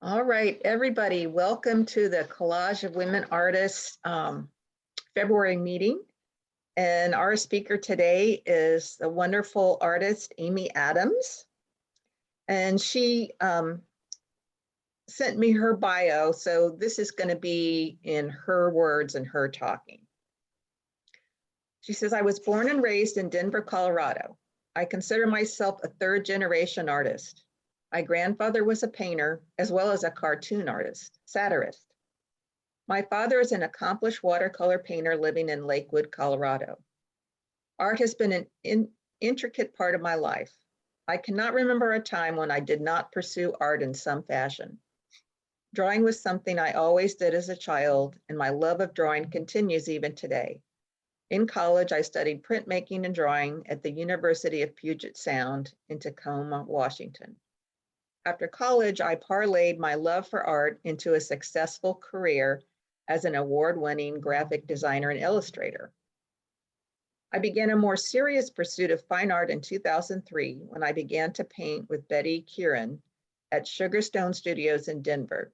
All right, everybody, welcome to the Collage of Women Artists February meeting. And our speaker today is the wonderful artist, Amy Adams. And she sent me her bio, so this is going to be in her words and her talking. She says, I was born and raised in Denver, Colorado. I consider myself a third-generation artist. My grandfather was a painter as well as a cartoon artist, satirist. My father is an accomplished watercolor painter living in Lakewood, Colorado. Art has been an intricate part of my life. I cannot remember a time when I did not pursue art in some fashion. Drawing was something I always did as a child, and my love of drawing continues even today. In college, I studied printmaking and drawing at the University of Puget Sound in Tacoma, Washington. After college, I parlayed my love for art into a successful career as an award-winning graphic designer and illustrator. I began a more serious pursuit of fine art in 2003 when I began to paint with Betty Kieran at Sugarstone Studios in Denver.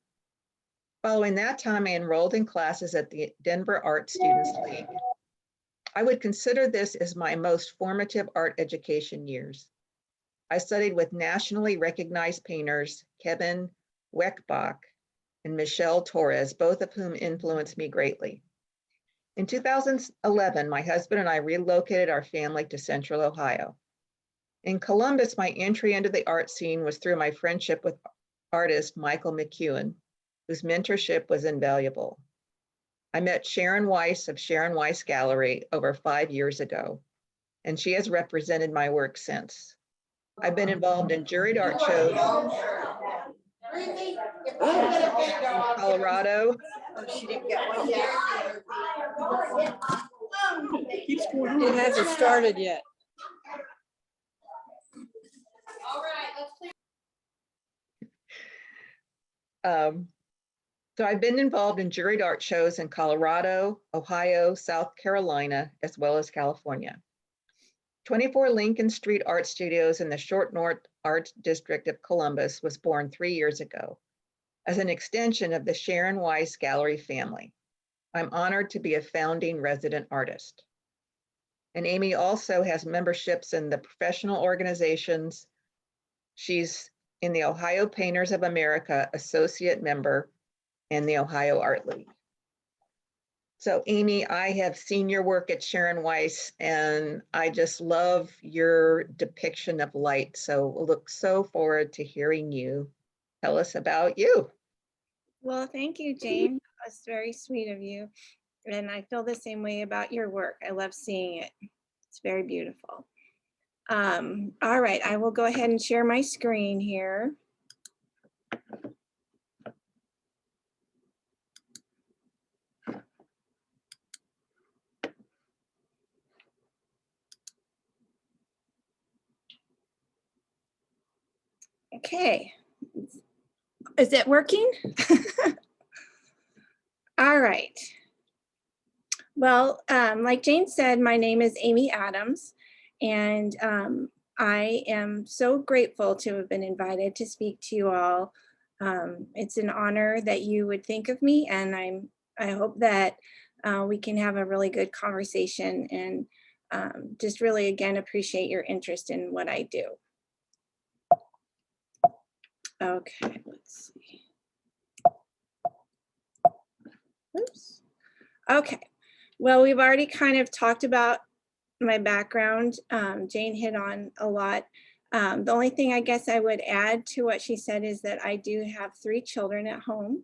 Following that time, I enrolled in classes at the Denver Art Students League. I would consider this as my most formative art education years. I studied with nationally recognized painters, Kevin Weckbach and Michelle Torres, both of whom influenced me greatly. In 2011, my husband and I relocated our family to Central Ohio. In Columbus, my entry into the art scene was through my friendship with artist Michael McEwen, whose mentorship was invaluable. I met Sharon Weiss of Sharon Weiss Gallery over 5 years ago, and she has represented my work since. I've been involved in juried art shows in Colorado. She didn't get one yet. It hasn't started yet. So I've been involved in juried art shows in Colorado, Ohio, South Carolina, as well as California. 24 Lincoln Street Art Studios in the Short North Art District of Columbus was born 3 years ago as an extension of the Sharon Weiss Gallery family. I'm honored to be a founding resident artist. And Amy also has memberships in the professional organizations. She's in the Ohio Painters of America associate member and the Ohio Art League. So Amy, I have seen your work at Sharon Weiss, and I just love your depiction of light. So we'll look so forward to hearing you tell us about you. Well, thank you, Jane. That's very sweet of you. And I feel the same way about your work. I love seeing it. It's very beautiful. All right, I will go ahead and share my screen here. Okay, is it working? All right. Well, like Jane said, my name is Amy Adams, and I am so grateful to have been invited to speak to you all. It's an honor that you would think of me, and I hope that we can have a really good conversation and just really, again, appreciate your interest in what I do. Okay, let's see. Oops. Okay, well, we've already kind of talked about my background. Jane hit on a lot. The only thing I guess I would add to what she said is that I do have 3 children at home.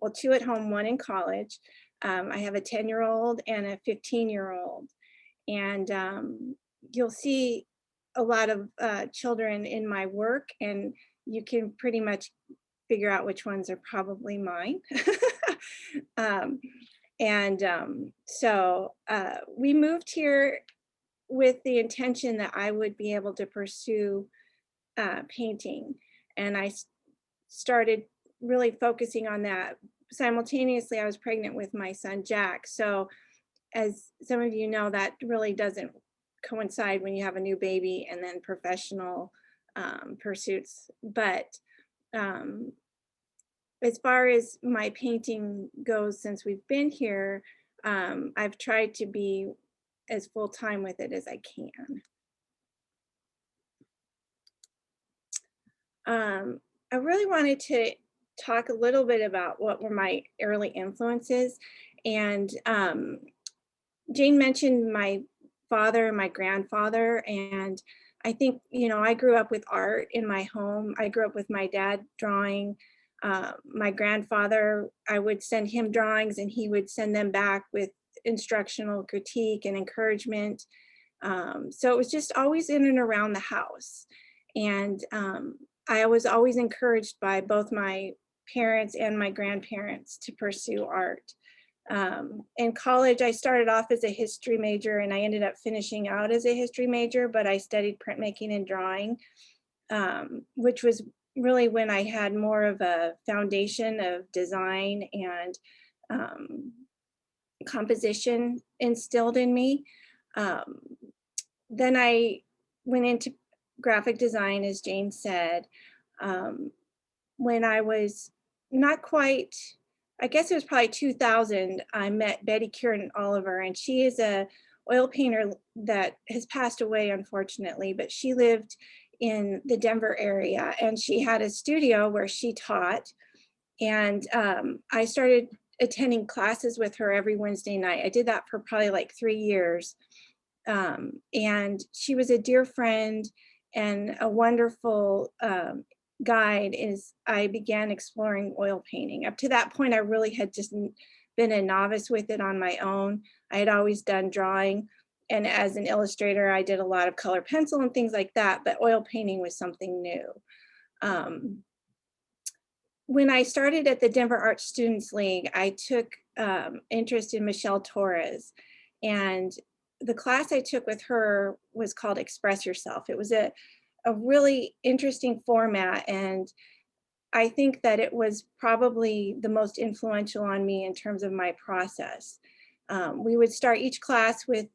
Well, 2 at home, 1 in college. I have a 10-year-old and a 15-year-old. And you'll see a lot of children in my work, and you can pretty much figure out which ones are probably mine. So we moved here with the intention that I would be able to pursue painting. And I started really focusing on that. Simultaneously, I was pregnant with my son, Jack. So as some of you know, that really doesn't coincide when you have a new baby and then professional pursuits. But as far as my painting goes, since we've been here, I've tried to be as full-time with it as I can. I really wanted to talk a little bit about what were my early influences. And Jane mentioned my father and my grandfather. And I think, you know, I grew up with art in my home. I grew up with my dad drawing. My grandfather, I would send him drawings and he would send them back with instructional critique and encouragement. So it was just always in and around the house. And I was always encouraged by both my parents and my grandparents to pursue art. In college, I started off as a history major and I ended up finishing out as a history major, but I studied printmaking and drawing, which was really when I had more of a foundation of design and composition instilled in me. Then I went into graphic design, as Jane said. When I was not quite, I guess it was probably 2000, I met Betty Kieran Oliver, and she is a oil painter that has passed away, unfortunately, but she lived in the Denver area and she had a studio where she taught. And I started attending classes with her every Wednesday night. I did that for probably like 3 years. And she was a dear friend and a wonderful guide as I began exploring oil painting. Up to that point, I really had just been a novice with it on my own. I had always done drawing. And as an illustrator, I did a lot of color pencil and things like that, but oil painting was something new. When I started at the Denver Art Students League, I took interest in Michelle Torres. And the class I took with her was called Express Yourself. It was a really interesting format. And I think that it was probably the most influential on me in terms of my process. We would start each class with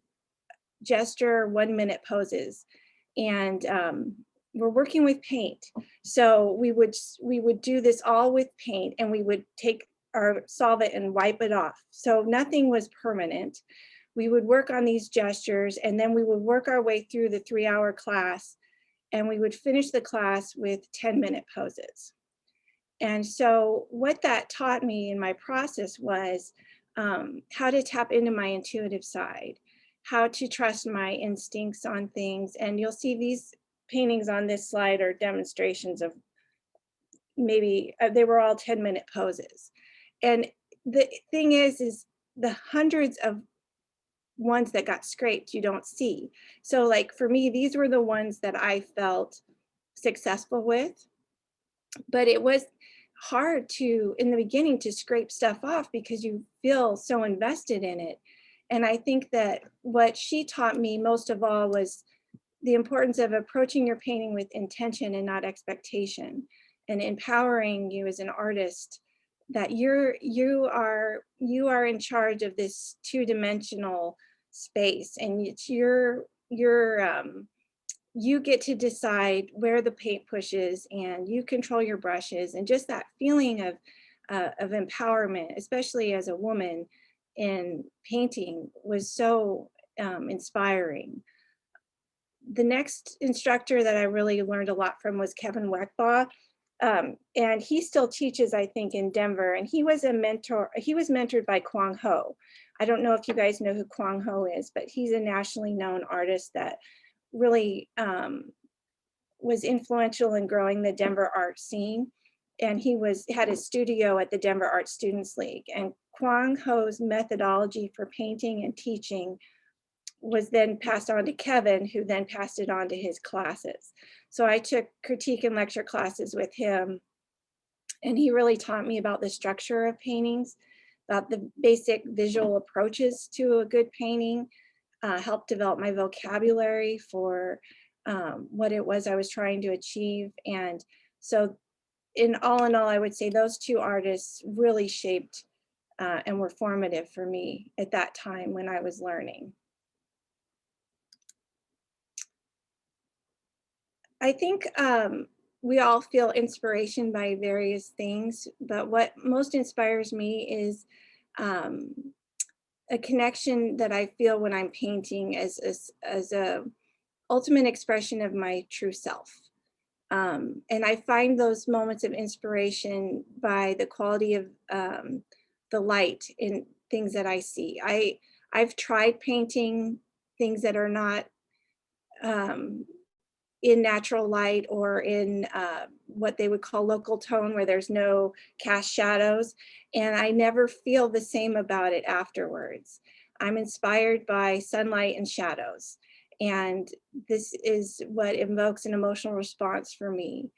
gesture 1-minute poses. And we're working with paint. So we would do this all with paint and we would take our solvent and wipe it off. So nothing was permanent. We would work on these gestures and then we would work our way through the 3-hour class and we would finish the class with 10-minute poses. And so what that taught me in my process was how to tap into my intuitive side, how to trust my instincts on things. And you'll see these paintings on this slide are demonstrations of maybe, they were all 10-minute poses. And the thing is the hundreds of ones that got scraped, you don't see. So like for me, these were the ones that I felt successful with, but it was hard to, in the beginning, to scrape stuff off because you feel so invested in it. And I think that what she taught me most of all was the importance of approaching your painting with intention and not expectation, and empowering you as an artist that you are in charge of this 2-dimensional space, and it's you get to decide where the paint pushes and you control your brushes, and just that feeling of empowerment, especially as a woman in painting, was so inspiring. The next instructor that I really learned a lot from was Kevin Weckbaugh. And he still teaches, I think, in Denver. And he was a mentor. He was mentored by Kwang Ho. I don't know if you guys know who Kwang Ho is, but he's a nationally known artist that really was influential in growing the Denver art scene. And he had a studio at the Denver Art Students League. And Kwang Ho's methodology for painting and teaching was then passed on to Kevin, who then passed it on to his classes. So I took critique and lecture classes with him, and he really taught me about the structure of paintings, about the basic visual approaches to a good painting, helped develop my vocabulary for what it was I was trying to achieve. And so in all, I would say those two artists really shaped and were formative for me at that time when I was learning. I think we all feel inspiration by various things, but what most inspires me is a connection that I feel when I'm painting as a ultimate expression of my true self. And I find those moments of inspiration by the quality of the light in things that I see. I've tried painting things that are not um, in natural light or in what they would call local tone, where there's no cast shadows. And I never feel the same about it afterwards. I'm inspired by sunlight and shadows. And this is what invokes an emotional response for me.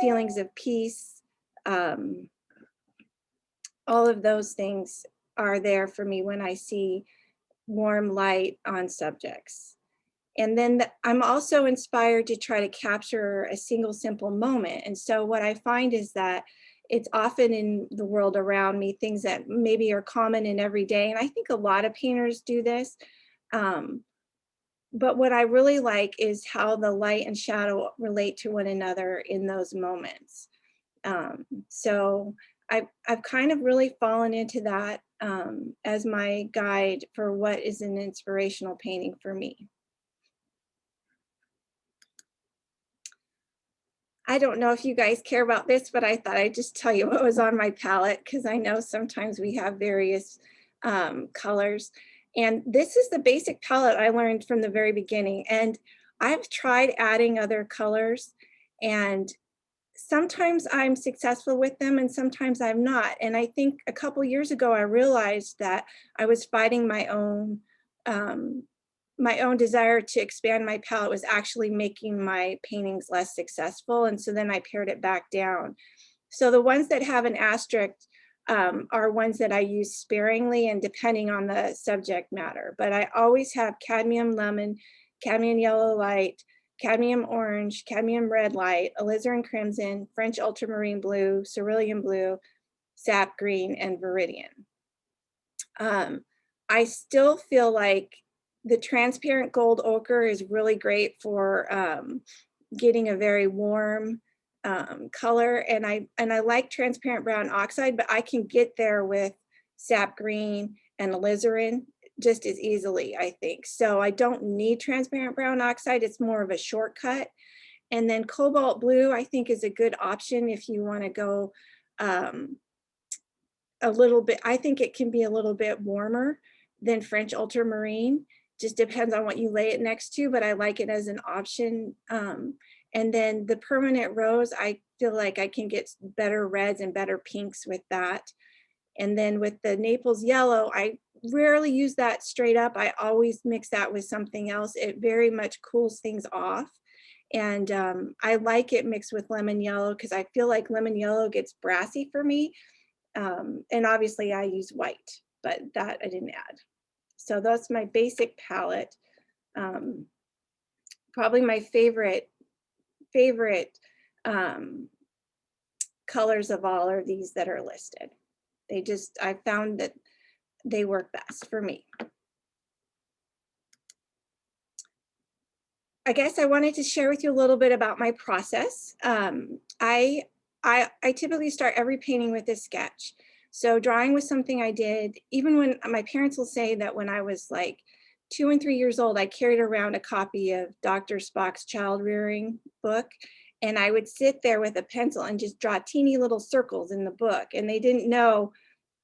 Feelings of peace, all of those things are there for me when I see warm light on subjects. And then I'm also inspired to try to capture a single simple moment. And so what I find is that it's often in the world around me, things that maybe are common in every day. And I think a lot of painters do this. But what I really like is how the light and shadow relate to one another in those moments. So I've kind of really fallen into that as my guide for what is an inspirational painting for me. I don't know if you guys care about this, but I thought I'd just tell you what was on my palette, because I know sometimes we have various colors. And this is the basic palette I learned from the very beginning. And I've tried adding other colors, and sometimes I'm successful with them and sometimes I'm not. And I think a couple years ago, I realized that I was fighting my own desire to expand my palette was actually making my paintings less successful. And so then I pared it back down. So the ones that have an asterisk are ones that I use sparingly and depending on the subject matter. But I always have cadmium lemon, cadmium yellow light, cadmium orange, cadmium red light, alizarin crimson, French ultramarine blue, cerulean blue, sap green, and viridian. I still feel like the transparent gold ochre is really great for getting a very warm color. And I like transparent brown oxide, but I can get there with sap green and alizarin just as easily, I think. So I don't need transparent brown oxide. It's more of a shortcut. And then cobalt blue, I think, is a good option if you want to go a little bit. I think it can be a little bit warmer than French ultramarine. Just depends on what you lay it next to, but I like it as an option. And then the permanent rose, I feel like I can get better reds and better pinks with that. And then with the Naples yellow, I rarely use that straight up. I always mix that with something else. It very much cools things off. And I like it mixed with lemon yellow because I feel like lemon yellow gets brassy for me. And obviously I use white, but that I didn't add. So that's my basic palette. Probably my favorite colors of all are these that are listed. I found that they work best for me. I guess I wanted to share with you a little bit about my process. I typically start every painting with a sketch. So drawing was something I did, even when my parents will say that when I was like 2 and 3 years old, I carried around a copy of Dr. Spock's child rearing book. And I would sit there with a pencil and just draw teeny little circles in the book. And they didn't know,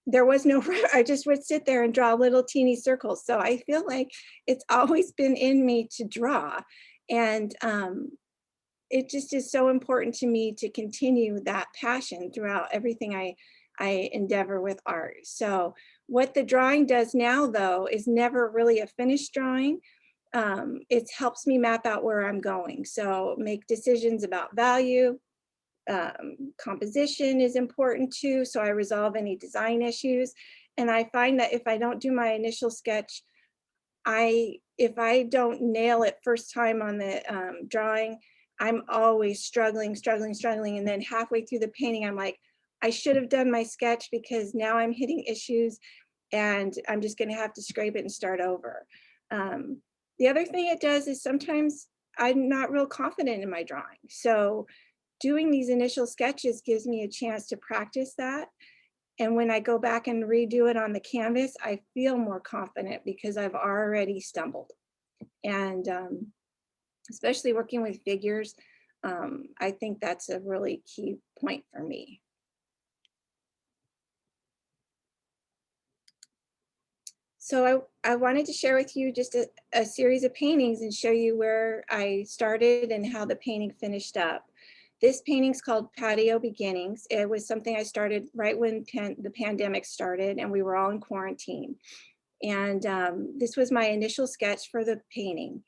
there was no, I just would sit there and draw little teeny circles. So I feel like it's always been in me to draw. And it just is so important to me to continue that passion throughout everything I endeavor with art. So what the drawing does now, though, is never really a finished drawing. It helps me map out where I'm going. So make decisions about value. Composition is important too. So I resolve any design issues. And I find that if I don't do my initial sketch, if I don't nail it first time on the drawing, I'm always struggling. And then halfway through the painting, I'm like, I should have done my sketch because now I'm hitting issues and I'm just gonna have to scrape it and start over. The other thing it does is sometimes I'm not real confident in my drawing. So doing these initial sketches gives me a chance to practice that. And when I go back and redo it on the canvas, I feel more confident because I've already stumbled. And especially working with figures, I think that's a really key point for me. So I wanted to share with you just a series of paintings and show you where I started and how the painting finished up. This painting's called Patio Beginnings. It was something I started right when the pandemic started and we were all in quarantine. And this was my initial sketch for the painting.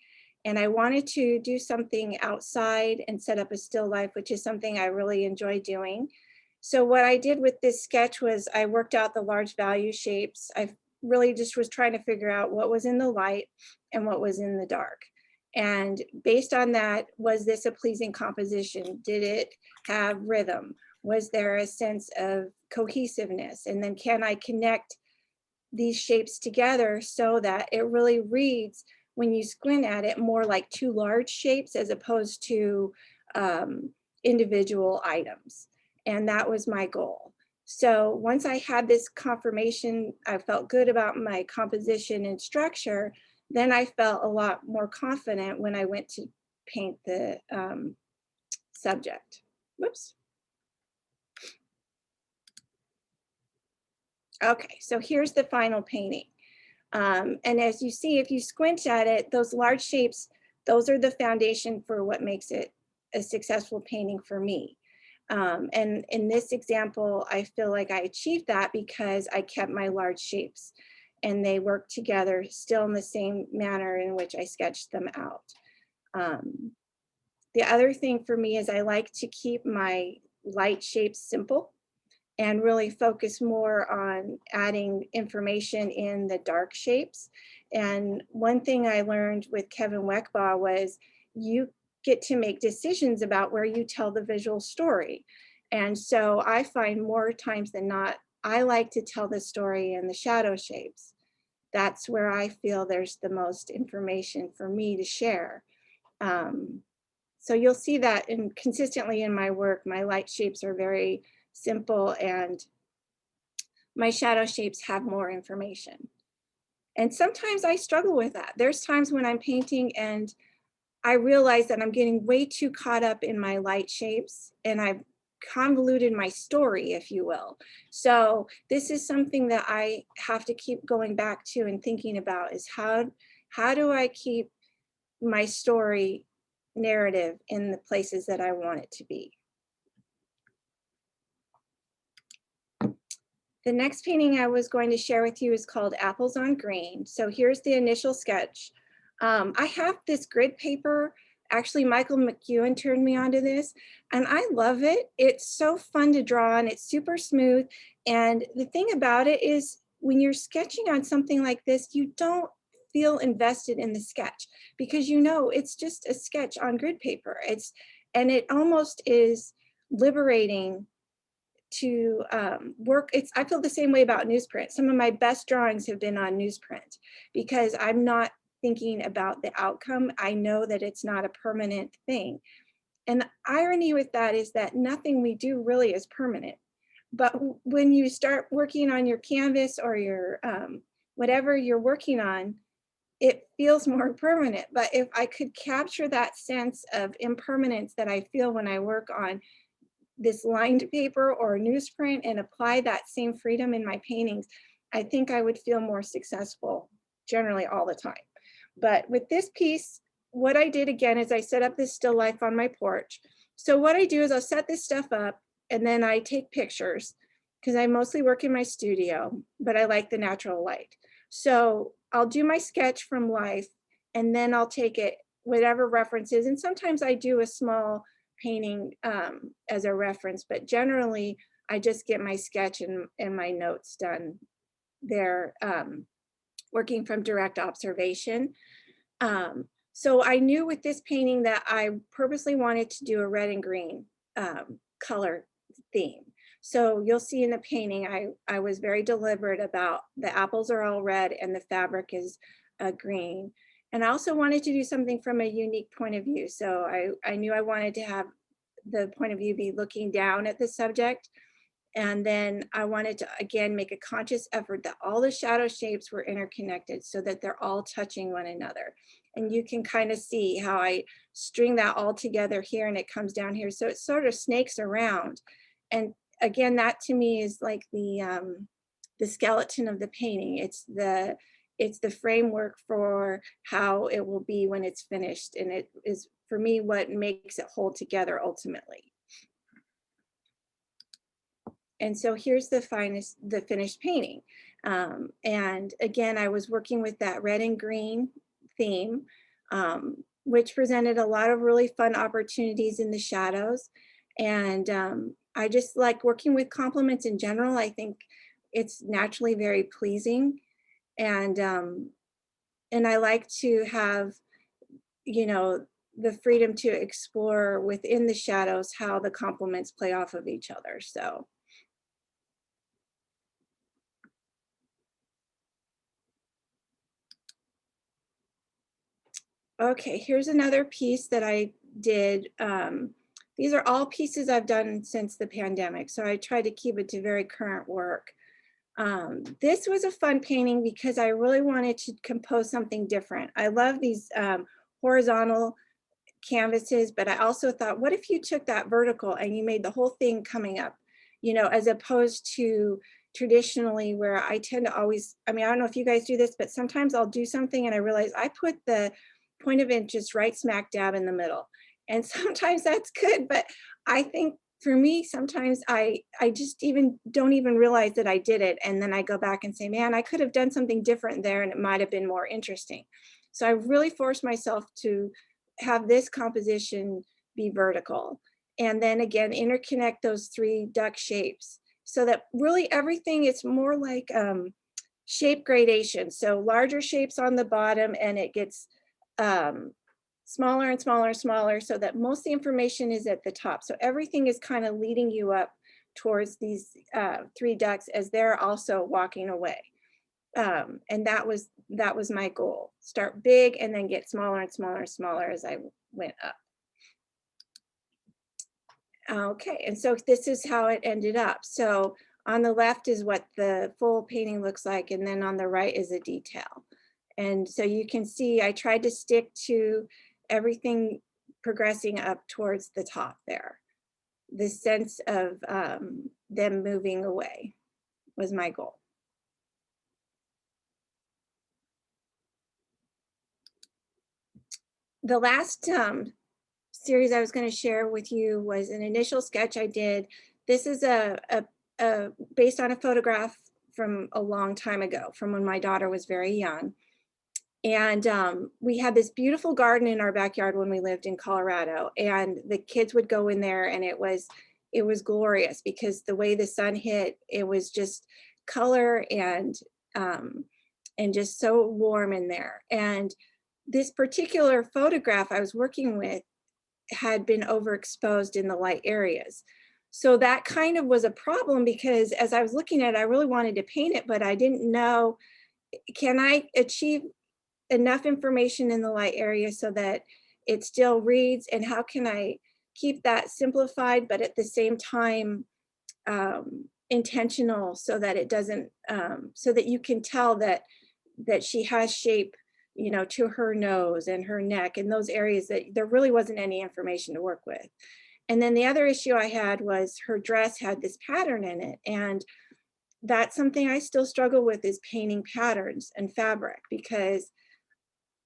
And I wanted to do something outside and set up a still life, which is something I really enjoy doing. So what I did with this sketch was I worked out the large value shapes. I really just was trying to figure out what was in the light and what was in the dark. And based on that, was this a pleasing composition? Did it have rhythm? Was there a sense of cohesiveness? And then can I connect these shapes together so that it really reads, when you squint at it, more like two large shapes as opposed to individual items. And that was my goal. So once I had this confirmation, I felt good about my composition and structure, then I felt a lot more confident when I went to paint the subject. Whoops. Okay, so here's the final painting. And as you see, if you squint at it, those large shapes, those are the foundation for what makes it a successful painting for me. And in this example, I feel like I achieved that because I kept my large shapes and they work together still in the same manner in which I sketched them out. The other thing for me is I like to keep my light shapes simple and really focus more on adding information in the dark shapes. And one thing I learned with Kevin Weckbaugh was you get to make decisions about where you tell the visual story. And so I find more times than not, I like to tell the story in the shadow shapes. That's where I feel there's the most information for me to share. So you'll see that consistently in my work, my light shapes are very simple and my shadow shapes have more information. And sometimes I struggle with that. There's times when I'm painting and I realize that I'm getting way too caught up in my light shapes and I've convoluted my story, if you will. So this is something that I have to keep going back to and thinking about is how do I keep my story narrative in the places that I want it to be. The next painting I was going to share with you is called Apples on Green. So here's the initial sketch. I have this grid paper. Actually, Michael McEwen turned me onto this and I love it. It's so fun to draw on. It's super smooth. And the thing about it is when you're sketching on something like this, you don't feel invested in the sketch because you know it's just a sketch on grid paper. And it almost is liberating to work. I feel the same way about newsprint. Some of my best drawings have been on newsprint because I'm not thinking about the outcome. I know that it's not a permanent thing. And the irony with that is that nothing we do really is permanent. But when you start working on your canvas or your whatever you're working on, it feels more permanent. But if I could capture that sense of impermanence that I feel when I work on this lined paper or newsprint and apply that same freedom in my paintings, I think I would feel more successful generally all the time. But with this piece, what I did again is I set up this still life on my porch. So what I do is I'll set this stuff up and then I take pictures because I mostly work in my studio, but I like the natural light. So I'll do my sketch from life and then I'll take it, whatever references, and sometimes I do a small painting as a reference, but generally I just get my sketch and my notes done. They're working from direct observation. So I knew with this painting that I purposely wanted to do a red and green color theme. So you'll see in the painting, I was very deliberate about the apples are all red and the fabric is green. And I also wanted to do something from a unique point of view. So I knew I wanted to have the point of view be looking down at the subject. And then I wanted to, again, make a conscious effort that all the shadow shapes were interconnected so that they're all touching one another. And you can kind of see how I string that all together here and it comes down here. So it sort of snakes around. And again, that to me is like the skeleton of the painting. It's the framework for how it will be when it's finished. And it is, for me, what makes it hold together ultimately. And so here's the finished painting. And again, I was working with that red and green theme, which presented a lot of really fun opportunities in the shadows. And I just like working with complements in general. I think it's naturally very pleasing. And I like to have, you know, the freedom to explore within the shadows how the complements play off of each other. So. Okay, here's another piece that I did. These are all pieces I've done since the pandemic, so I try to keep it to very current work. This was a fun painting because I really wanted to compose something different. I love these horizontal canvases, but I also thought, what if you took that vertical and you made the whole thing coming up, you know, as opposed to traditionally where I tend to always, I mean, I don't know if you guys do this, but sometimes I'll do something and I realize I put the point of interest right smack dab in the middle. And sometimes that's good, but I think for me, sometimes I just don't even realize that I did it. And then I go back and say, man, I could have done something different there and it might've been more interesting. So I really forced myself to have this composition be vertical. And then again, interconnect those three duck shapes so that really everything is more like shape gradation. So larger shapes on the bottom and it gets smaller and smaller and smaller so that most of the information is at the top. So everything is kind of leading you up towards these three ducks as they're also walking away. And that was my goal. Start big and then get smaller and smaller and smaller as I went up. Okay, and so this is how it ended up. So on the left is what the full painting looks like, and then on the right is a detail. And so you can see I tried to stick to everything progressing up towards the top there. The sense of them moving away was my goal. The last series I was going to share with you was an initial sketch I did. This is based on a photograph from a long time ago, from when my daughter was very young. And we had this beautiful garden in our backyard when we lived in Colorado, and the kids would go in there and it was glorious because the way the sun hit, it was just color and just so warm in there. And this particular photograph I was working with had been overexposed in the light areas. So that kind of was a problem because as I was looking at it, I really wanted to paint it, but I didn't know, can I achieve enough information in the light area so that it still reads, and how can I keep that simplified, but at the same time intentional so that it doesn't, so that you can tell that she has shape, you know, to her nose and her neck and those areas that there really wasn't any information to work with. And then the other issue I had was her dress had this pattern in it. And that's something I still struggle with, is painting patterns and fabric, because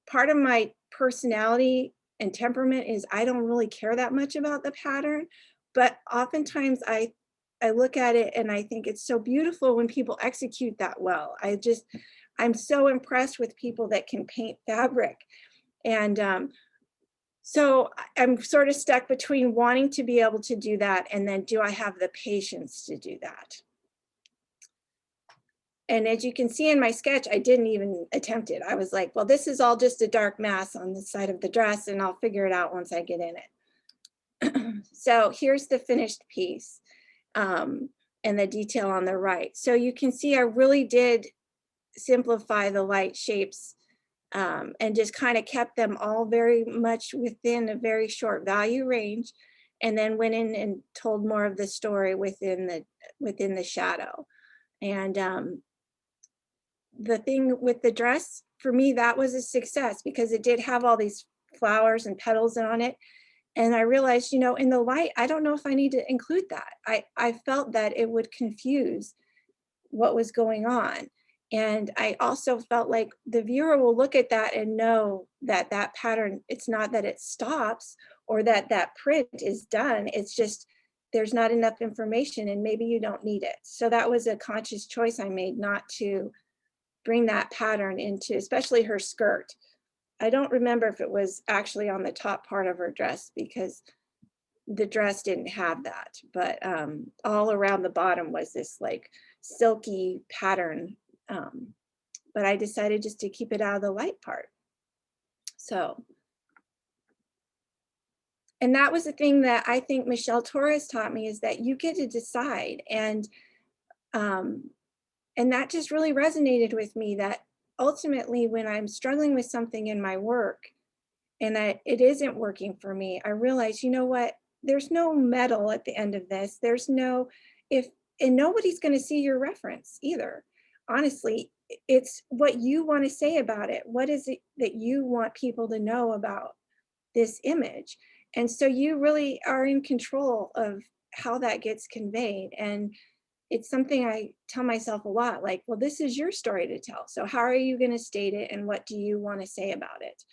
part of my personality and temperament is I don't really care that much about the pattern, but oftentimes I look at it and I think it's so beautiful when people execute that well. I'm so impressed with people that can paint fabric. And so I'm sort of stuck between wanting to be able to do that and then do I have the patience to do that? And as you can see in my sketch, I didn't even attempt it. I was like, well, this is all just a dark mass on the side of the dress and I'll figure it out once I get in it. So here's the finished piece and the detail on the right. So you can see I really did simplify the light shapes and just kind of kept them all very much within a very short value range, and then went in and told more of the story within the shadow. And the thing with the dress, for me, that was a success because it did have all these flowers and petals on it. And I realized, you know, in the light, I don't know if I need to include that. I felt that it would confuse what was going on. And I also felt like the viewer will look at that and know that that pattern, it's not that it stops or that that print is done. It's just, there's not enough information and maybe you don't need it. So that was a conscious choice I made, not to bring that pattern into, especially her skirt. I don't remember if it was actually on the top part of her dress because the dress didn't have that, but all around the bottom was this like silky pattern. But I decided just to keep it out of the light part. So, and that was the thing that I think Michelle Torres taught me, is that you get to decide. And that just really resonated with me, that ultimately when I'm struggling with something in my work and it isn't working for me, I realize, you know what, there's no medal at the end of this. There's no, and nobody's going to see your reference either. Honestly, it's what you want to say about it. What is it that you want people to know about this image? And so you really are in control of how that gets conveyed. And it's something I tell myself a lot, like, well, this is your story to tell. So how are you going to state it? And what do you want to say about it?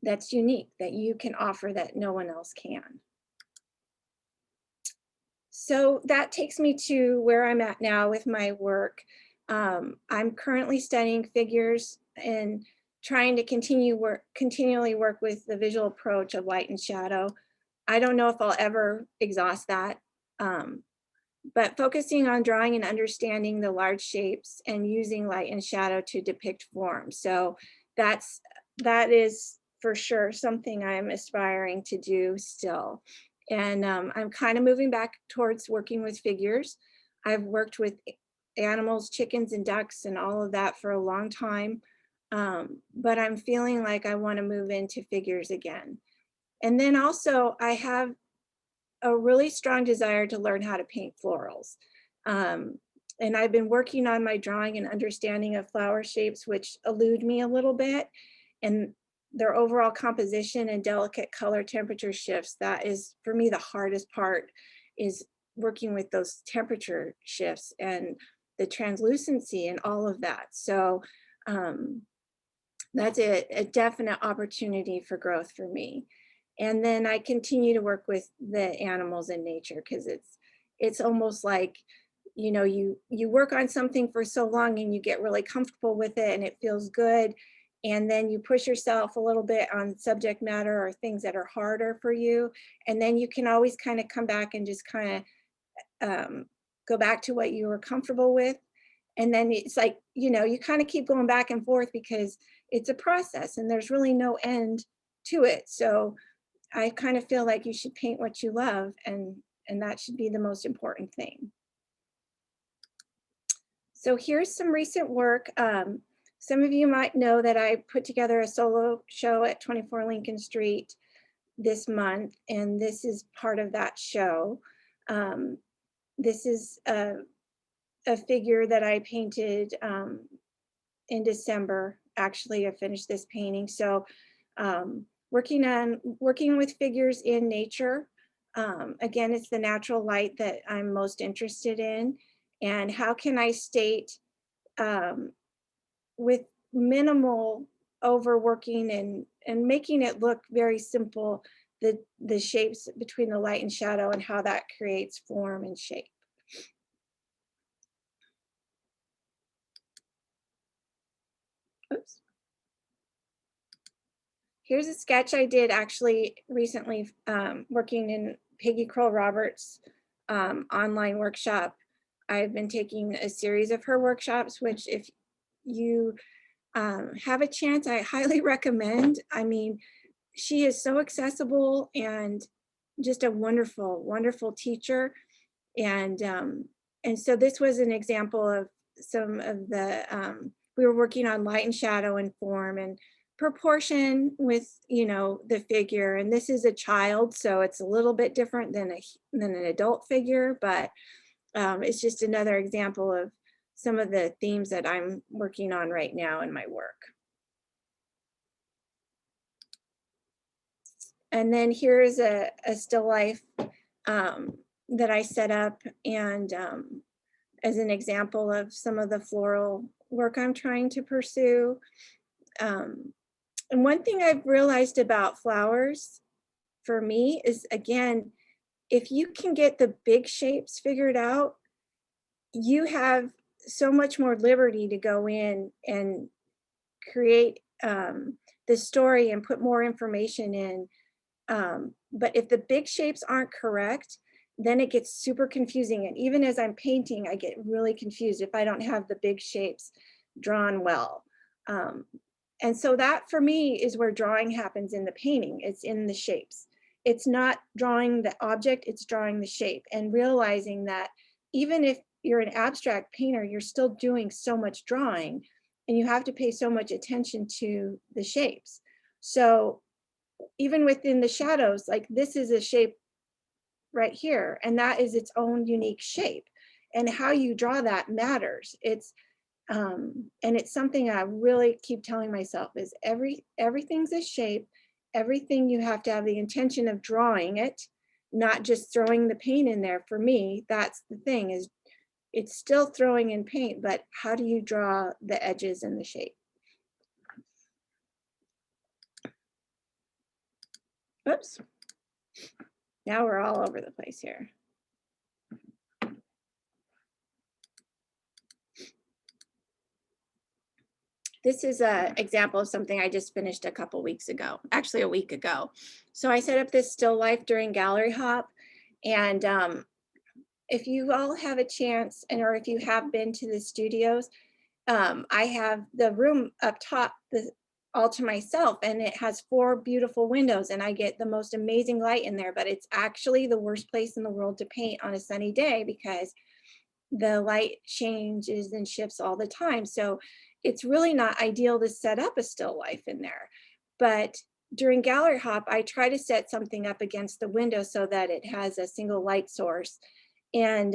That's unique, that you can offer that no one else can. So that takes me to where I'm at now with my work. I'm currently studying figures and trying to continually work with the visual approach of light and shadow. I don't know if I'll ever exhaust that, but focusing on drawing and understanding the large shapes and using light and shadow to depict form. So that is for sure something I'm aspiring to do still. And I'm kind of moving back towards working with figures. I've worked with animals, chickens and ducks and all of that for a long time. But I'm feeling like I want to move into figures again. And then also I have a really strong desire to learn how to paint florals. And I've been working on my drawing and understanding of flower shapes, which elude me a little bit. And their overall composition and delicate color temperature shifts, that is for me the hardest part, is working with those temperature shifts and the translucency and all of that. So that's a definite opportunity for growth for me. And then I continue to work with the animals in nature, because it's almost like, you know, you work on something for so long and you get really comfortable with it and it feels good. And then you push yourself a little bit on subject matter or things that are harder for you. And then you can always kind of come back and just kind of go back to what you were comfortable with. And then it's like, you know, you kind of keep going back and forth because it's a process and there's really no end to it. So I kind of feel like you should paint what you love, and that should be the most important thing. So here's some recent work. Some of you might know that I put together a solo show at 24 Lincoln Street this month, and this is part of that show. This is a figure that I painted in December. Actually, I finished this painting. So working with figures in nature. Again, it's the natural light that I'm most interested in. And how can I state with minimal overworking and making it look very simple, the shapes between the light and shadow and how that creates form and shape. Oops. Here's a sketch I did actually recently, working in Peggy Kroll Roberts' online workshop. I've been taking a series of her workshops, which if you have a chance, I highly recommend. I mean, she is so accessible and just a wonderful, wonderful teacher. And so this was an example of some of the we were working on light and shadow and form and proportion with, you know, the figure. And this is a child, so it's a little bit different than an adult figure, but it's just another example of some of the themes that I'm working on right now in my work. And then here's a still life that I set up, and as an example of some of the floral work I'm trying to pursue. And one thing I've realized about flowers for me is, again, if you can get the big shapes figured out, you have so much more liberty to go in and create the story and put more information in. But if the big shapes aren't correct, then it gets super confusing. And even as I'm painting, I get really confused if I don't have the big shapes drawn well. And so that for me is where drawing happens in the painting. It's in the shapes. It's not drawing the object, it's drawing the shape, and realizing that even if you're an abstract painter, you're still doing so much drawing, and you have to pay so much attention to the shapes. So even within the shadows, like this is a shape right here, and that is its own unique shape. And how you draw that matters. And it's something I really keep telling myself is everything's a shape. Everything you have to have the intention of drawing it, not just throwing the paint in there. For me, that's the thing, is it's still throwing in paint, but how do you draw the edges and the shape? Oops. Now we're all over the place here. This is an example of something I just finished a couple weeks ago, actually a week ago. So I set up this still life during gallery hop. And if you all have a chance, or if you have been to the studios, I have the room up top all to myself, and it has 4 beautiful windows, and I get the most amazing light in there, but it's actually the worst place in the world to paint on a sunny day because the light changes and shifts all the time. So it's really not ideal to set up a still life in there. But during gallery hop, I try to set something up against the window so that it has a single light source. And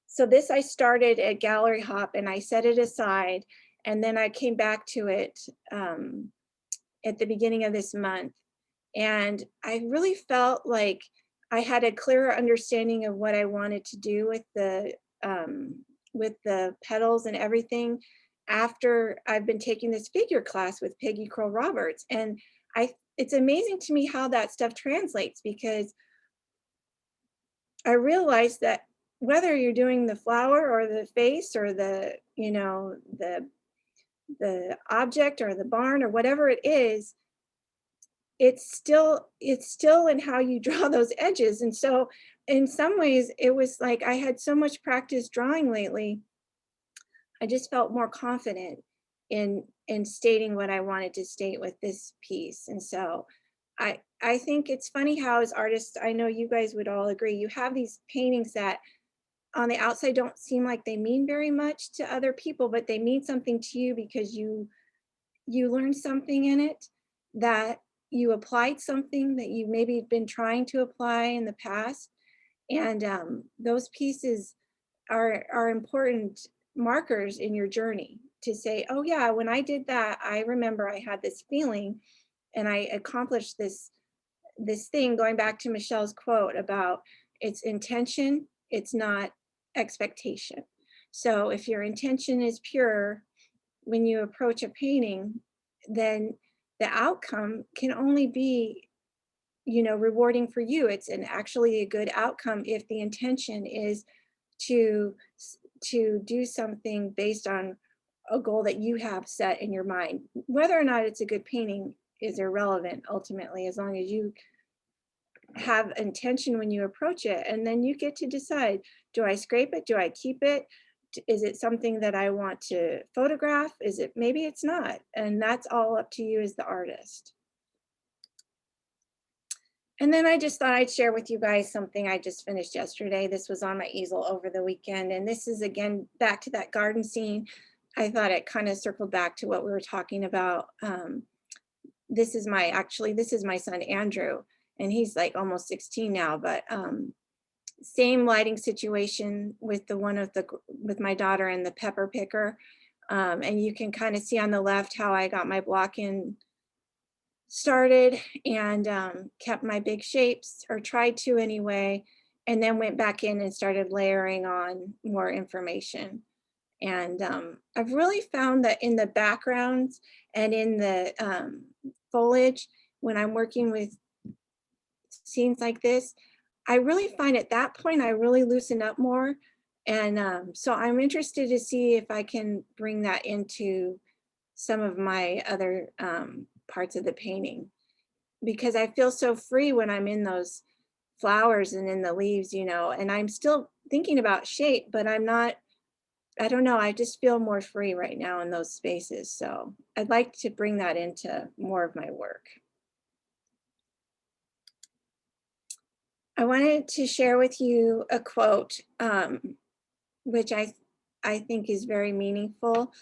so this I started at gallery hop and I set it aside, and then I came back to it at the beginning of this month. And I really felt like I had a clearer understanding of what I wanted to do with the petals and everything after I've been taking this figure class with Peggy Kroll Roberts. And it's amazing to me how that stuff translates, because I realized that whether you're doing the flower or the face or the, you know, the object or the barn or whatever it is, it's still in how you draw those edges. And so in some ways it was like I had so much practice drawing lately, I just felt more confident in stating what I wanted to state with this piece. And so I think it's funny how, as artists, I know you guys would all agree, you have these paintings that on the outside don't seem like they mean very much to other people, but they mean something to you because you learned something in it, that you applied something that you maybe been trying to apply in the past. And those pieces are important markers in your journey to say, oh yeah, when I did that, I remember I had this feeling and I accomplished this thing, going back to Michelle's quote about it's intention, it's not expectation. So if your intention is pure when you approach a painting, then the outcome can only be, you know, rewarding for you. It's actually a good outcome if the intention is to do something based on a goal that you have set in your mind. Whether or not it's a good painting is irrelevant ultimately, as long as you have intention when you approach it. And then you get to decide, do I scrape it? Do I keep it? Is it something that I want to photograph? Is it, maybe it's not. And that's all up to you as the artist. And then I just thought I'd share with you guys something I just finished yesterday. This was on my easel over the weekend. And this is, again, back to that garden scene. I thought it kind of circled back to what we were talking about. This is my son, Andrew, and he's like almost 16 now, but same lighting situation with with my daughter and the pepper picker. And you can kind of see on the left how I got my block in started and kept my big shapes, or tried to anyway, and then went back in and started layering on more information. And I've really found that in the backgrounds and in the foliage, when I'm working with scenes like this, I really find at that point, I really loosen up more. And so I'm interested to see if I can bring that into some of my other parts of the painting, because I feel so free when I'm in those flowers and in the leaves, and I'm still thinking about shape, but I'm not, I don't know, I just feel more free right now in those spaces. So I'd like to bring that into more of my work. I wanted to share with you a quote, which I think is very meaningful.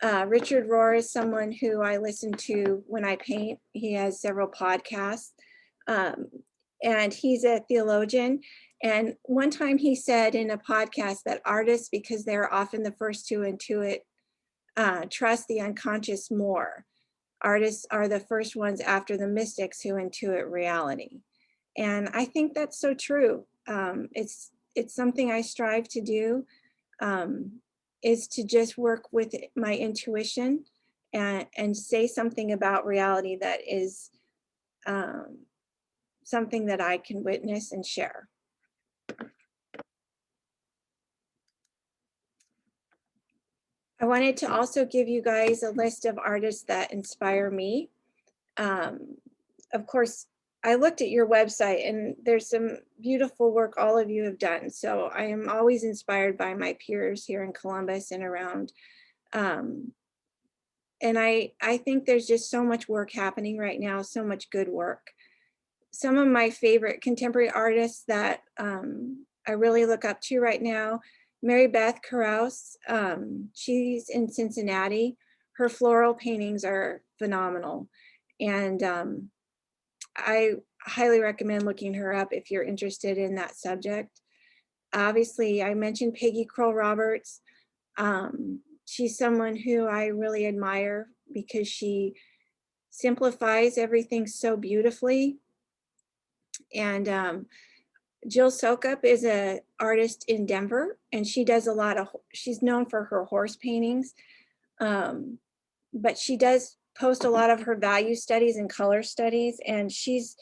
Richard Rohr is someone who I listen to when I paint. He has several podcasts, and he's a theologian. And one time he said in a podcast that artists, because they're often the first to intuit, trust the unconscious more. Artists are the first ones after the mystics who intuit reality. And I think that's so true. It's something I strive to do, is to just work with my intuition and say something about reality that is something that I can witness and share. I wanted to also give you guys a list of artists that inspire me. Of course, I looked at your website and there's some beautiful work all of you have done. So I am always inspired by my peers here in Columbus and around. And I think there's just so much work happening right now, so much good work. Some of my favorite contemporary artists that I really look up to right now, Mary Beth Carouse, she's in Cincinnati. Her floral paintings are phenomenal. And I highly recommend looking her up if you're interested in that subject. Obviously, I mentioned Peggy Kroll Roberts. She's someone who I really admire because she simplifies everything so beautifully. And Jill Sokup is an artist in Denver, and she does a lot of, she's known for her horse paintings, but she does post a lot of her value studies and color studies, and she's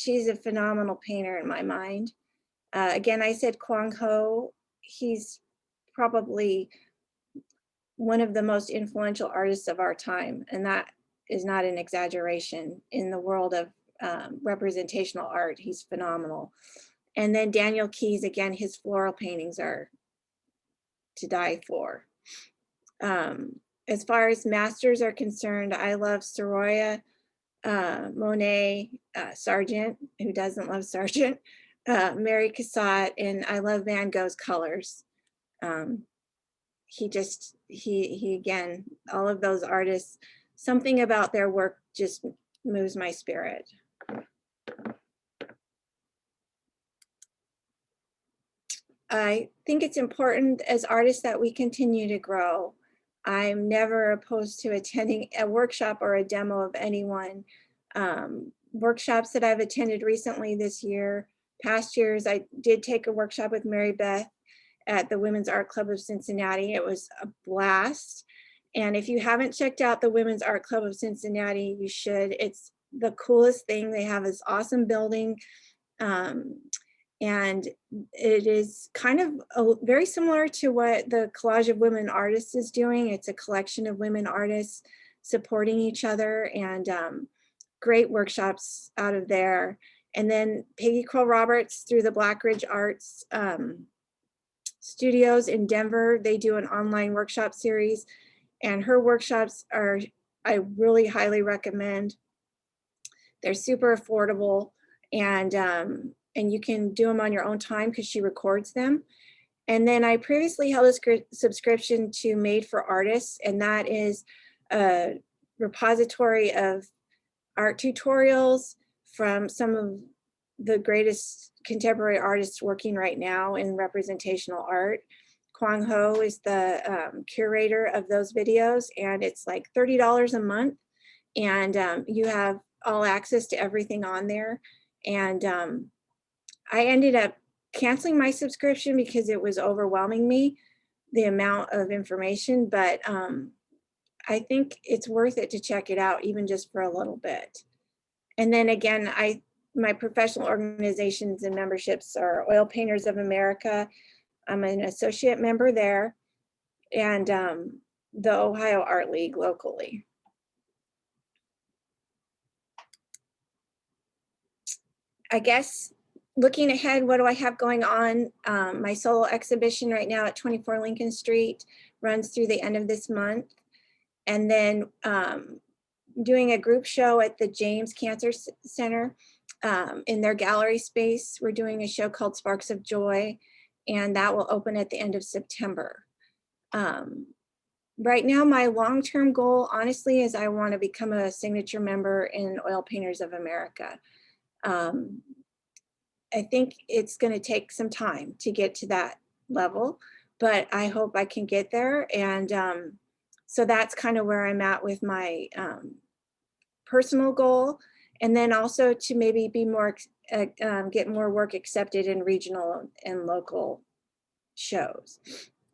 a phenomenal painter in my mind. Again, I said Kwang Ho. He's probably one of the most influential artists of our time, and that is not an exaggeration. In the world of representational art, he's phenomenal. And then Daniel Keyes, again, his floral paintings are to die for. As far as masters are concerned, I love Soroya, Monet, Sargent, who doesn't love Sargent, Mary Cassatt, and I love Van Gogh's colors. He again, all of those artists, something about their work just moves my spirit. I think it's important as artists that we continue to grow. I'm never opposed to attending a workshop or a demo of anyone. Workshops that I've attended recently this year, past years, I did take a workshop with Mary Beth at the Women's Art Club of Cincinnati. It was a blast. And if you haven't checked out the Women's Art Club of Cincinnati, you should. It's the coolest thing. They have this awesome building. And it is kind of very similar to what the Collage of Women Artists is doing. It's a collection of women artists supporting each other, and great workshops out of there. And then Peggy Kroll Roberts through the Black Ridge Arts Studios in Denver, they do an online workshop series, and her workshops are, I really highly recommend. They're super affordable, and you can do them on your own time because she records them. And then I previously held a subscription to Made for Artists, and that is a repository of art tutorials from some of the greatest contemporary artists working right now in representational art. Kwang Ho is the curator of those videos, and it's like $30 a month. And you have all access to everything on there. And I ended up canceling my subscription because it was overwhelming me, the amount of information, but I think it's worth it to check it out, even just for a little bit. And then again, my professional organizations and memberships are Oil Painters of America. I'm an associate member there, and the Ohio Art League locally. I guess looking ahead, what do I have going on? My solo exhibition right now at 24 Lincoln Street runs through the end of this month. And then doing a group show at the James Cancer Center in their gallery space. We're doing a show called Sparks of Joy, and that will open at the end of September. Right now, my long-term goal, honestly, is I want to become a signature member in Oil Painters of America. I think it's going to take some time to get to that level, but I hope I can get there. And so that's kind of where I'm at with my personal goal. And then also to maybe be more, get more work accepted in regional and local shows.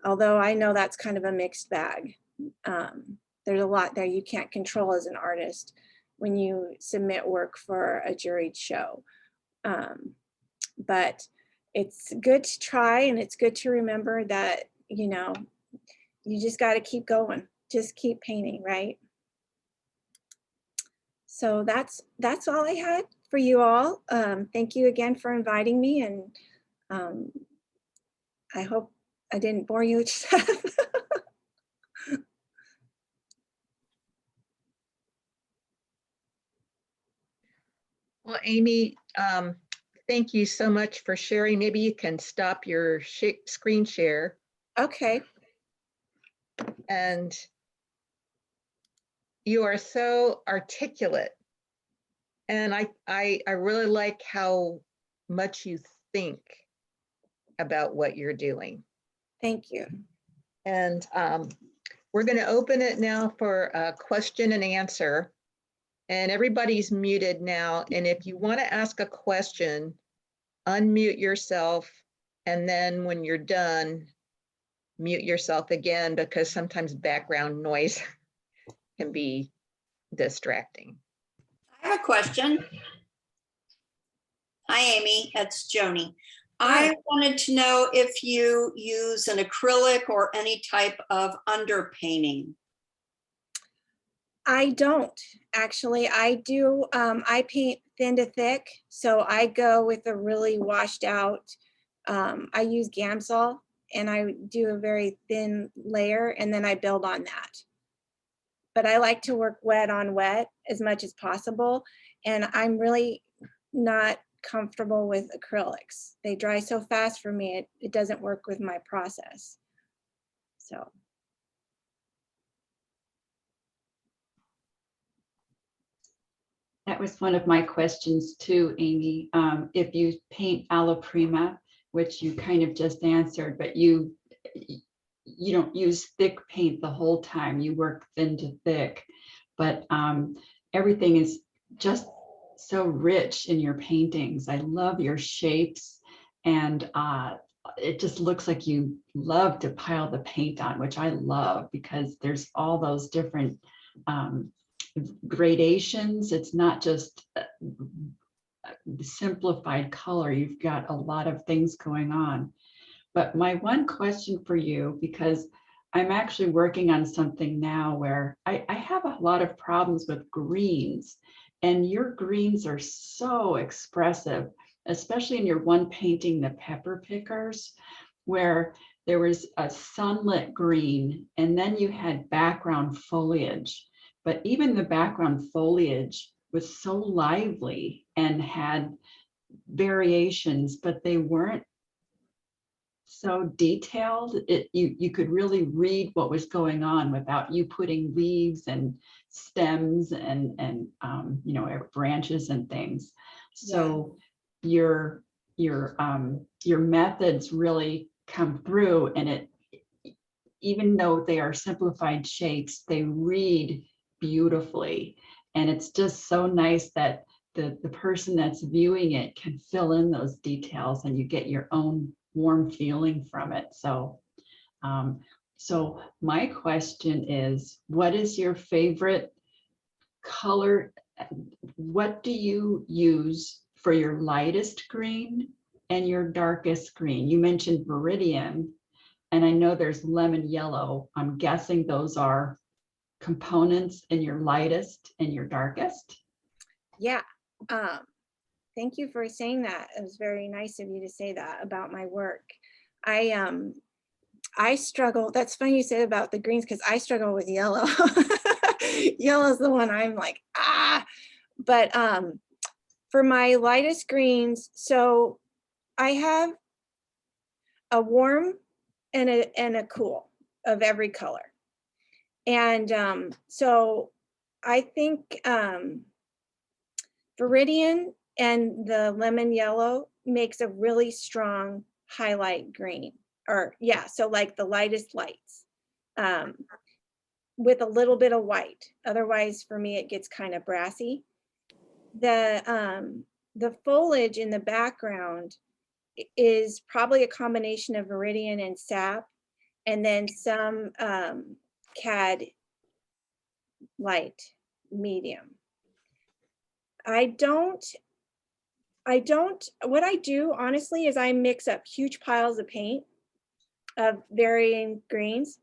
Although I know that's kind of a mixed bag. There's a lot there you can't control as an artist when you submit work for a juried show. But it's good to try, and it's good to remember that, you know, you just got to keep going, just keep painting, right? So that's all I had for you all. Thank you again for inviting me, and I hope I didn't bore you with stuff. Well, Amy, thank you so much for sharing. Maybe you can stop your screen share. Okay. And you are so articulate. And I really like how much you think about what you're doing. Thank you. And we're going to open it now for a question and answer. And everybody's muted now. And if you want to ask a question, unmute yourself. And then when you're done, mute yourself again, because sometimes background noise can be distracting. I have a question. Hi, Amy, it's Joni. Hi. I wanted to know if you use an acrylic or any type of underpainting. I don't actually. I do. I paint thin to thick, so I go with a really washed out. I use Gamsol, and I do a very thin layer, and then I build on that. But I like to work wet on wet as much as possible, and I'm really not comfortable with acrylics. They dry so fast for me, it doesn't work with my process. So. That was one of my questions too, Amy. If you paint alla prima, which you kind of just answered, but you don't use thick paint the whole time. You work thin to thick, but everything is just so rich in your paintings. I love your shapes, and it just looks like you love to pile the paint on, which I love because there's all those different gradations. It's not just simplified color. You've got a lot of things going on. But my one question for you, because I'm actually working on something now where I have a lot of problems with greens, and your greens are so expressive, especially in your one painting, the pepper pickers, where there was a sunlit green and then you had background foliage. But even the background foliage was so lively and had variations, but they weren't so detailed. You could really read what was going on without you putting leaves and stems and you know, branches and things. So your methods really come through, and it, even though they are simplified shapes, they read beautifully. And it's just so nice that the person that's viewing it can fill in those details and you get your own warm feeling from it. So, so my question is, what is your favorite color? What do you use for your lightest green and your darkest green? You mentioned Viridian, and I know there's lemon yellow. I'm guessing those are components in your lightest and your darkest. Yeah. Thank you for saying that. It was very nice of you to say that about my work. I struggle. That's funny you said about the greens, because I struggle with yellow. Yellow is the one I'm like, ah. But for my lightest greens, so I have a warm and a cool of every color. And so I think Viridian and the lemon yellow makes a really strong highlight green, or yeah, so like the lightest lights with a little bit of white. Otherwise, for me, it gets kind of brassy. The foliage in the background is probably a combination of Viridian and sap, and then some cad light medium. What I do honestly is I mix up huge piles of paint of varying greens.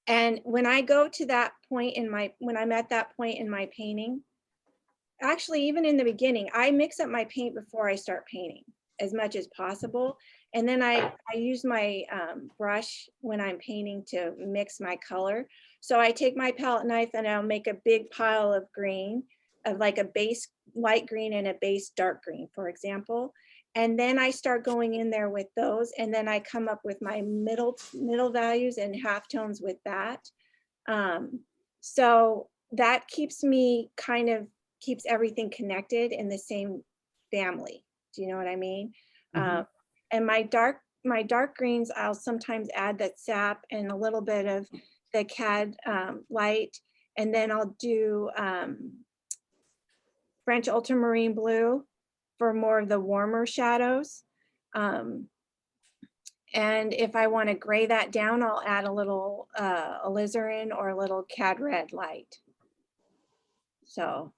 And when I go to that point when I'm at that point in my painting, actually, even in the beginning, I mix up my paint before I start painting as much as possible. And then I use my brush when I'm painting to mix my color. So I take my palette knife and I'll make a big pile of green, of like a base light green and a base dark green, for example. And then I start going in there with those, and then I come up with my middle values and halftones with that. So that keeps everything connected in the same family. Do you know what I mean? Mhm. And my dark greens, I'll sometimes add that sap and a little bit of the cad light, and then I'll do French ultramarine blue for more of the warmer shadows. And if I want to gray that down, I'll add a little alizarin or a little cad red light. So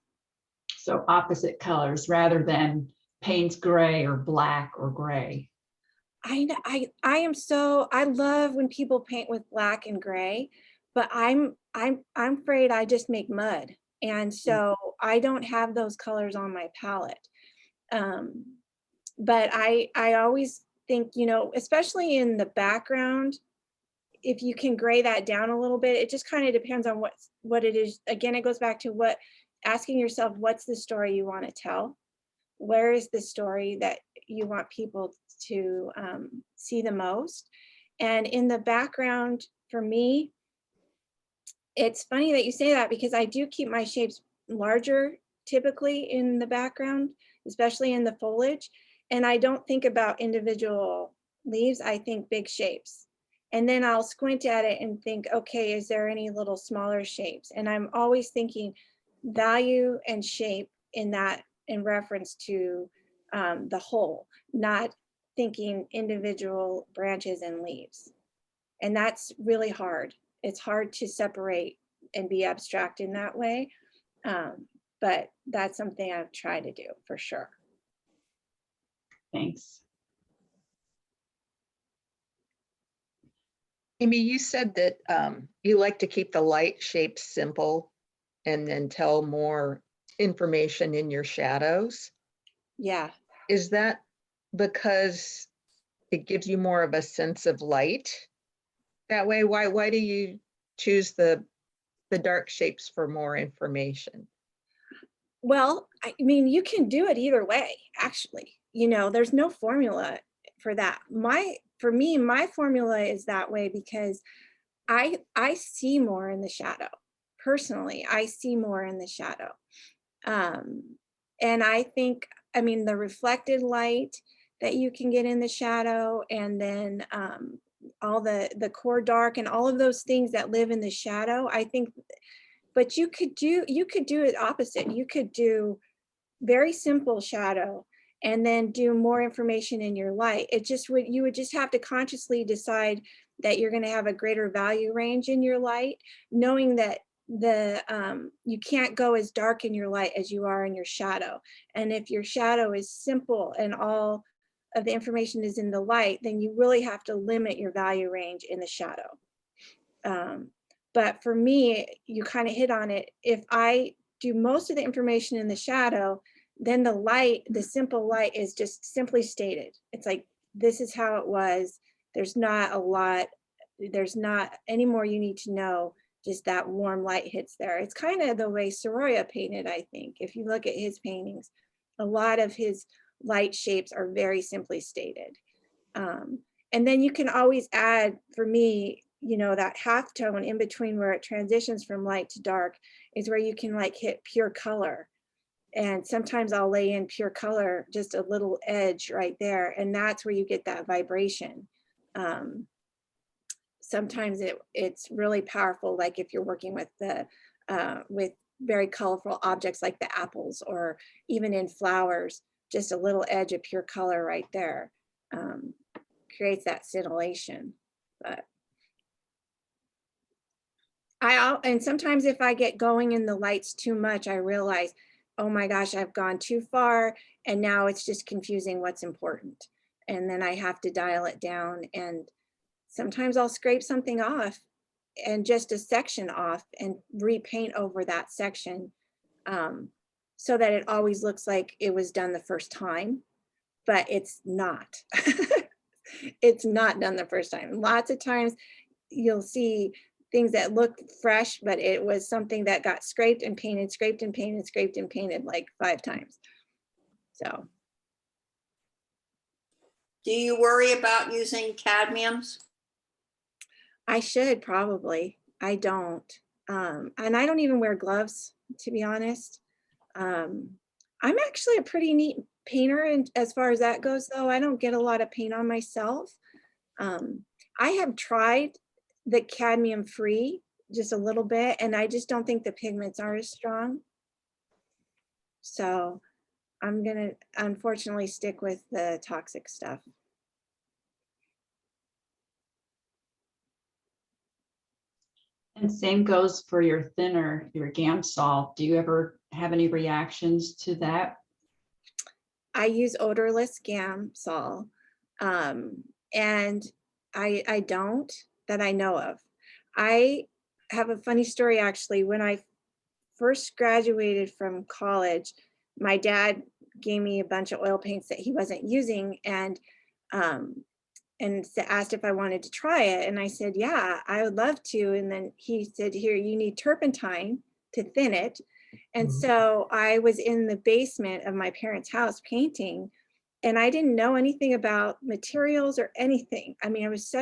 opposite colors rather than Payne's gray or black or gray. I love when people paint with black and gray, but I'm afraid I just make mud. And so I don't have those colors on my palette. But I always think, especially in the background, if you can gray that down a little bit, it just kind of depends on what it is. Again, it goes back to asking yourself, what's the story you want to tell? Where is the story that you want people to see the most? And in the background, for me, it's funny that you say that, because I do keep my shapes larger typically in the background, especially in the foliage. And I don't think about individual leaves, I think big shapes. And then I'll squint at it and think, okay, is there any little smaller shapes? And I'm always thinking value and shape in reference to the whole, not thinking individual branches and leaves. And that's really hard. It's hard to separate and be abstract in that way. But that's something I've tried to do for sure. Thanks. Amy, you said that you like to keep the light shapes simple and then tell more information in your shadows. Yeah. Is that because it gives you more of a sense of light that way? Why do you choose the dark shapes for more information? Well, I mean, you can do it either way, actually. There's no formula for that. For me, my formula is that way because I see more in the shadow. Personally, I see more in the shadow. And I think, I mean, the reflected light that you can get in the shadow, and then all the core dark and all of those things that live in the shadow, I think, but you could do it opposite. You could do very simple shadow and then do more information in your light. You would just have to consciously decide that you're going to have a greater value range in your light, knowing that you can't go as dark in your light as you are in your shadow. And if your shadow is simple and all of the information is in the light, then you really have to limit your value range in the shadow. But for me, you kind of hit on it. If I do most of the information in the shadow, then the simple light is just simply stated. It's like, this is how it was. There's not a lot, there's not any more you need to know, just that warm light hits there. It's kind of the way Soroya painted, I think. If you look at his paintings, a lot of his light shapes are very simply stated. And then you can always add, for me, that half tone in between where it transitions from light to dark is where you can like hit pure color. And sometimes I'll lay in pure color, just a little edge right there. And that's where you get that vibration. Sometimes it's really powerful, like if you're working with with very colorful objects like the apples, or even in flowers, just a little edge of pure color right there creates that scintillation. But and sometimes if I get going in the lights too much, I realize, oh my gosh, I've gone too far, and now it's just confusing what's important. And then I have to dial it down, and sometimes I'll scrape something off and just a section off and repaint over that section so that it always looks like it was done the first time, but it's not. It's not done the first time. Lots of times you'll see things that look fresh, but it was something that got scraped and painted, scraped and painted, scraped and painted like 5 times. So. Do you worry about using cadmiums? I should probably. I don't. And I don't even wear gloves, to be honest. I'm actually a pretty neat painter, and as far as that goes, though, I don't get a lot of paint on myself. I have tried the cadmium free just a little bit, and I just don't think the pigments are as strong. So I'm gonna unfortunately stick with the toxic stuff. And same goes for your thinner, your Gamsol. Do you ever have any reactions to that? I use odorless Gamsol, and I don't, that I know of. I have a funny story, actually. When I first graduated from college, my dad gave me a bunch of oil paints that he wasn't using, and asked if I wanted to try it. And I said, yeah, I would love to. And then he said, here, you need turpentine to thin it. And so I was in the basement of my parents' house painting, and I didn't know anything about materials or anything. I mean, I was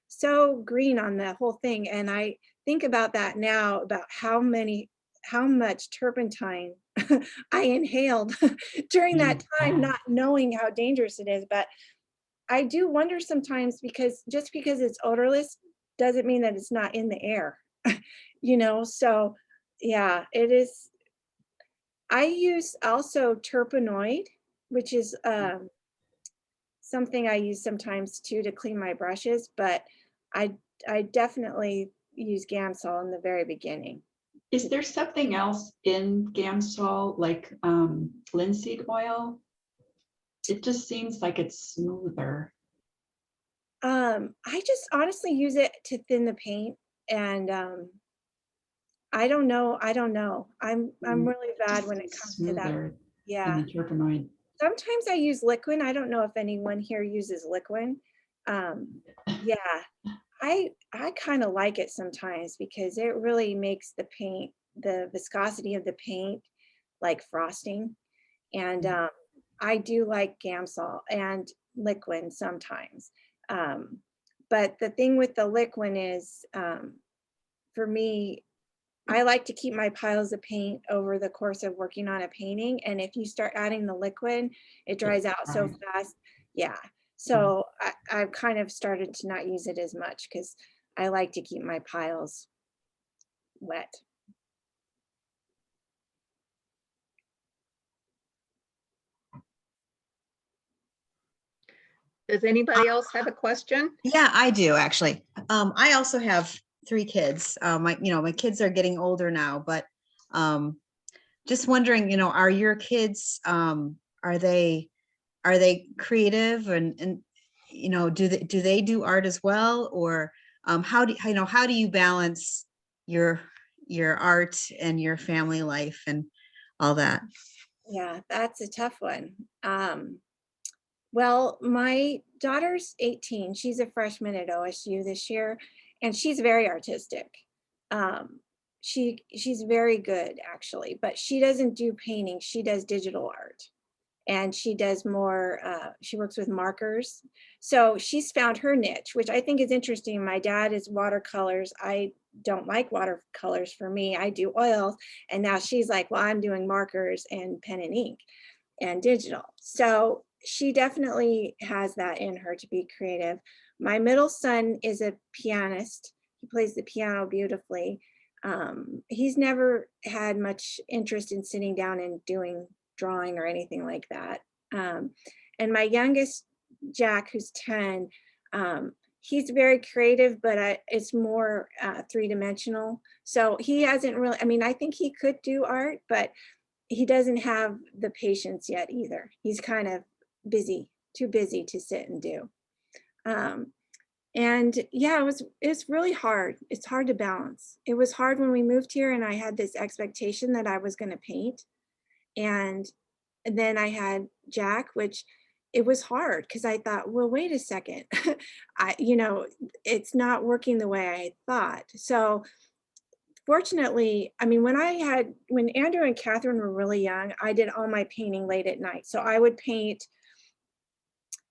so green on the whole thing. And I think about that now, about how much turpentine I inhaled during that time, not knowing how dangerous it is. But I do wonder sometimes, because just because it's odorless doesn't mean that it's not in the air, so yeah, it is. I use also terpenoid, which is something I use sometimes too to clean my brushes, but I definitely use Gamsol in the very beginning. Is there something else in Gamsol, like linseed oil? It just seems like it's smoother. I just honestly use it to thin the paint, and I don't know. I'm really bad when it comes to that. Yeah. Than the terpenoid. Sometimes I use liquid. I don't know if anyone here uses liquid. Yeah, I kind of like it sometimes because it really makes the paint, the viscosity of the paint, like frosting. And I do like Gamsol. And liquid sometimes. But the thing with the liquid is, for me, I like to keep my piles of paint over the course of working on a painting. And if you start adding the liquid, it dries out so Right. fast. Yeah. So I've kind of started to not use it as much because I like to keep my piles wet. Does anybody else have a question? Yeah, I do actually. I also have 3 kids. My kids are getting older now, but just wondering, are your kids, are they creative and do they do art as well, or how do you balance your art and your family life and all that? Yeah, that's a tough one. Well, my daughter's 18. She's a freshman at OSU this year, and she's very artistic. She's very good actually, but she doesn't do painting. She does digital art, and she does more. She works with markers, so she's found her niche, which I think is interesting. My dad is watercolors. I don't like watercolors. For me, I do oils, and now she's like, well, I'm doing markers and pen and ink and digital. So she definitely has that in her to be creative. My middle son is a pianist. He plays the piano beautifully. He's never had much interest in sitting down and doing drawing or anything like that. And my youngest, Jack, who's 10, he's very creative, but it's more 3-dimensional. So he hasn't really, I mean, I think he could do art, but he doesn't have the patience yet either. He's kind of busy, too busy to sit and do. And yeah, it's really hard. It's hard to balance. It was hard when we moved here and I had this expectation that I was going to paint. And then I had Jack, which it was hard because I thought, well, wait a second. It's not working the way I thought. So fortunately, I mean, when Andrew and Catherine were really young, I did all my painting late at night. So I would paint,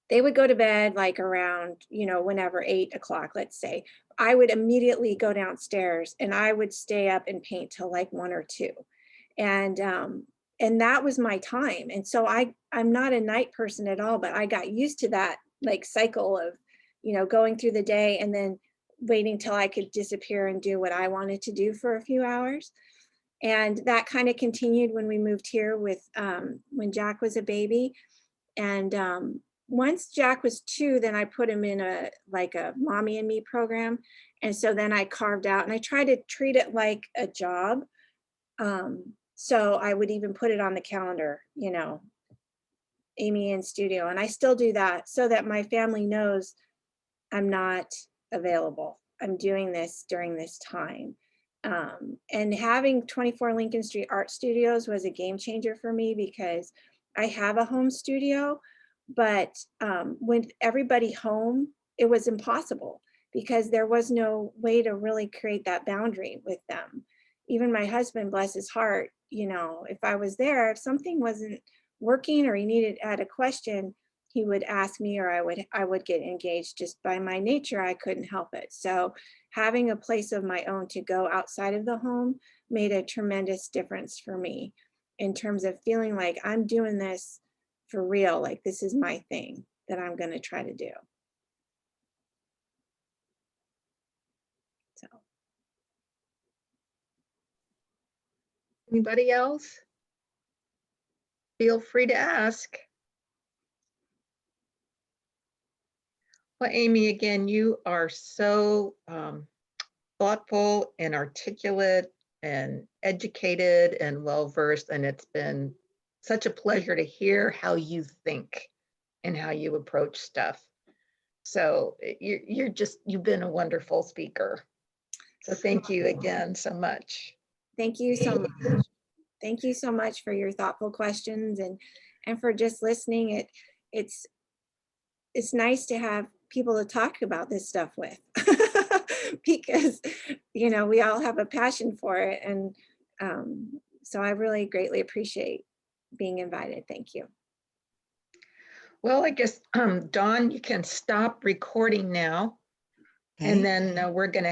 they would go to bed like around, whenever 8 o'clock, let's say. I would immediately go downstairs and I would stay up and paint till like 1 or 2. And that was my time. And so I'm not a night person at all, but I got used to that like cycle of, going through the day and then waiting till I could disappear and do what I wanted to do for a few hours. And that kind of continued when we moved here with when Jack was a baby. And once Jack was 2, then I put him in a mommy and me program. And so then I carved out and I tried to treat it like a job. So I would even put it on the calendar, Amy in studio. And I still do that so that my family knows I'm not available. I'm doing this during this time. And having 24 Lincoln Street Art Studios was a game changer for me because I have a home studio, but with everybody home, it was impossible because there was no way to really create that boundary with them. Even my husband, bless his heart, if I was there, if something wasn't working or he had a question, he would ask me or I would get engaged. Just by my nature, I couldn't help it. So having a place of my own to go outside of the home made a tremendous difference for me in terms of feeling like I'm doing this for real, like this is my thing that I'm going to try to do. So. Anybody else? Feel free to ask. Well, Amy, again, you are so thoughtful and articulate and educated and well-versed, and it's been such a pleasure to hear how you think and how you approach stuff. So you've been a wonderful speaker. So thank you again so much. Thank you so much. Thank you so much for your thoughtful questions and for just listening. It's nice to have people to talk about this stuff with because we all have a passion for it, and so I really greatly appreciate being invited. Thank you. Well, I guess, Dawn, you can stop recording now. Okay. And then we're going to